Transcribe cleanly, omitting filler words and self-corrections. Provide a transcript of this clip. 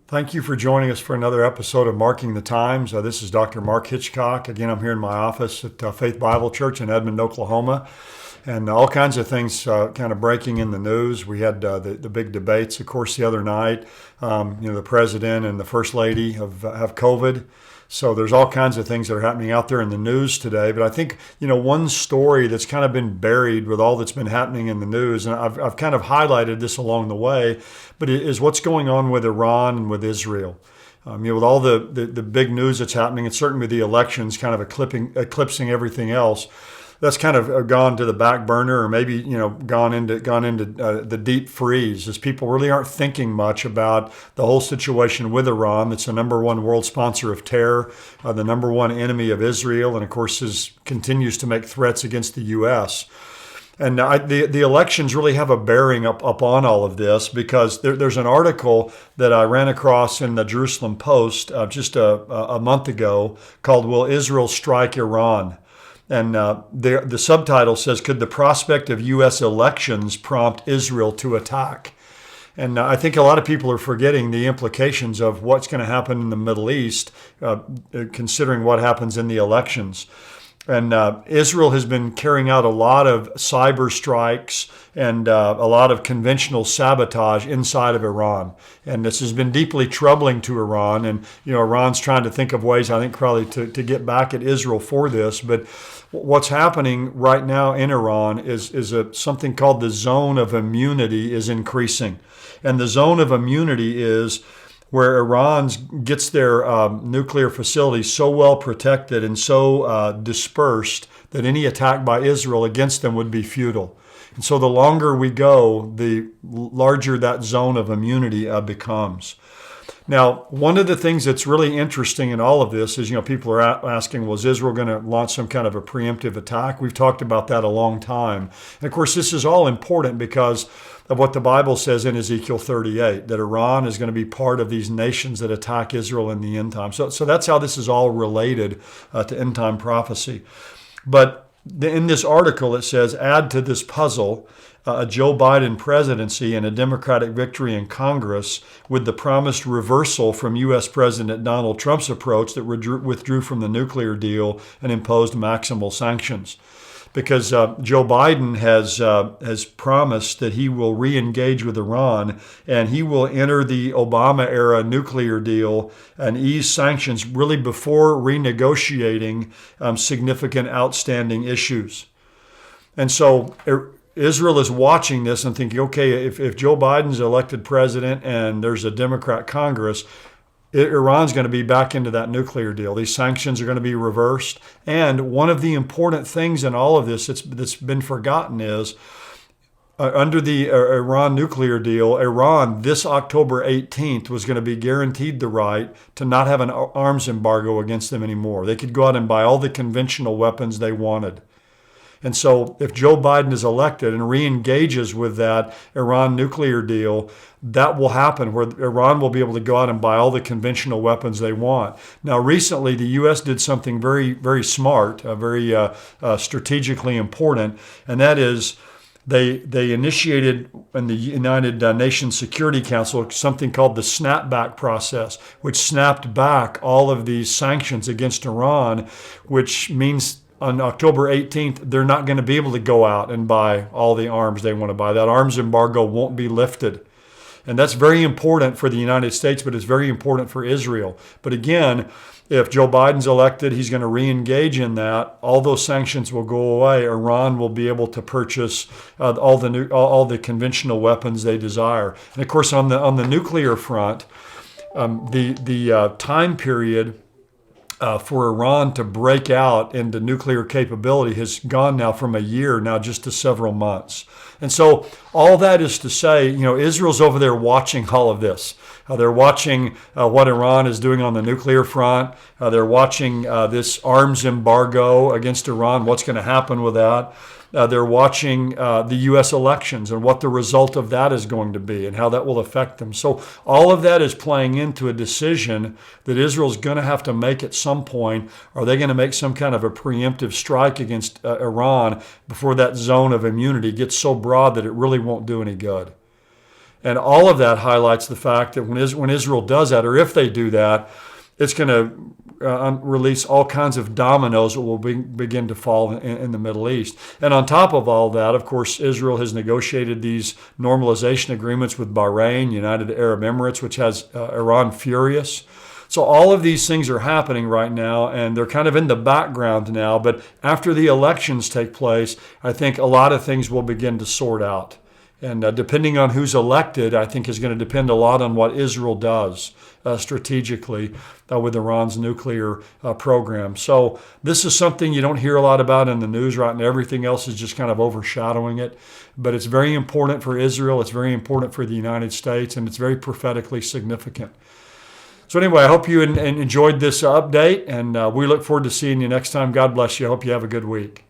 Thank you for joining us for another episode of Marking the Times. This is Dr. Mark Hitchcock. Again, I'm here in my office at Faith Bible Church in Edmond, Oklahoma. And all kinds of things kind of breaking in the news. We had the big debates, of course, the other night. The president and the first lady have COVID. So there's all kinds of things that are happening out there in the news today. But I think, one story that's kind of been buried with all that's been happening in the news, and I've kind of highlighted this along the way, but it is what's going on with Iran and with Israel. With all the big news that's happening, and certainly the elections kind of eclipsing everything else, that's kind of gone to the back burner, or maybe gone into the deep freeze, as people really aren't thinking much about the whole situation with Iran. That's the number one world sponsor of terror, the number one enemy of Israel, and of course continues to make threats against the U.S. And the elections really have a bearing upon all of this, because there's an article that I ran across in the Jerusalem Post just a month ago called "Will Israel Strike Iran?" And the subtitle says, "Could the prospect of U.S. elections prompt Israel to attack?" And I think a lot of people are forgetting the implications of what's going to happen in the Middle East, considering what happens in the elections. And Israel has been carrying out a lot of cyber strikes and a lot of conventional sabotage inside of Iran. And this has been deeply troubling to Iran. And, Iran's trying to think of ways, I think, probably to get back at Israel for this. But what's happening right now in Iran is something called the zone of immunity is increasing. And the zone of immunity is where Iran gets their nuclear facilities so well protected and so dispersed that any attack by Israel against them would be futile. And so the longer we go, the larger that zone of immunity becomes. Now, one of the things that's really interesting in all of this is, people are asking, well, is Israel going to launch some kind of a preemptive attack? We've talked about that a long time. And of course, this is all important because of what the Bible says in Ezekiel 38, that Iran is going to be part of these nations that attack Israel in the end time. So that's how this is all related to end time prophecy. But in this article, it says, add to this puzzle a Joe Biden presidency and a Democratic victory in Congress with the promised reversal from U.S. President Donald Trump's approach that withdrew from the nuclear deal and imposed maximal sanctions. Because Joe Biden has promised that he will re-engage with Iran and he will enter the Obama-era nuclear deal and ease sanctions really before renegotiating significant outstanding issues. And so Israel is watching this and thinking, okay, if Joe Biden's elected president and there's a Democrat Congress, Iran's going to be back into that nuclear deal. These sanctions are going to be reversed. And one of the important things in all of this that's been forgotten is under the Iran nuclear deal, Iran this October 18th was going to be guaranteed the right to not have an arms embargo against them anymore. They could go out and buy all the conventional weapons they wanted. And so if Joe Biden is elected and re-engages with that Iran nuclear deal, that will happen where Iran will be able to go out and buy all the conventional weapons they want. Now, recently, the U.S. did something very, very smart, very strategically important, and that is they initiated in the United Nations Security Council something called the Snapback Process, which snapped back all of these sanctions against Iran, which means on October 18th, they're not going to be able to go out and buy all the arms they want to buy. That arms embargo won't be lifted. And that's very important for the United States, but it's very important for Israel. But again, if Joe Biden's elected, he's going to re-engage in that. All those sanctions will go away. Iran will be able to purchase all the conventional weapons they desire. And of course, on the nuclear front, the time period for Iran to break out into nuclear capability has gone now from a year now just to several months. And so all that is to say, Israel's over there watching all of this. They're watching what Iran is doing on the nuclear front. They're watching this arms embargo against Iran, what's going to happen with that. They're watching the U.S. elections and what the result of that is going to be and how that will affect them. So all of that is playing into a decision that Israel's going to have to make at some point. Are they going to make some kind of a preemptive strike against Iran before that zone of immunity gets so broad that it really won't do any good? And all of that highlights the fact that when Israel does that, or if they do that, it's going to release all kinds of dominoes that will begin to fall in the Middle East. And on top of all that, of course, Israel has negotiated these normalization agreements with Bahrain, United Arab Emirates, which has Iran furious. So all of these things are happening right now, and they're kind of in the background now. But after the elections take place, I think a lot of things will begin to sort out. And depending on who's elected, I think is going to depend a lot on what Israel does strategically with Iran's nuclear program. So this is something you don't hear a lot about in the news right now. Everything else is just kind of overshadowing it. But it's very important for Israel. It's very important for the United States, and it's very prophetically significant. So anyway, I hope you enjoyed this update, and we look forward to seeing you next time. God bless you. I hope you have a good week.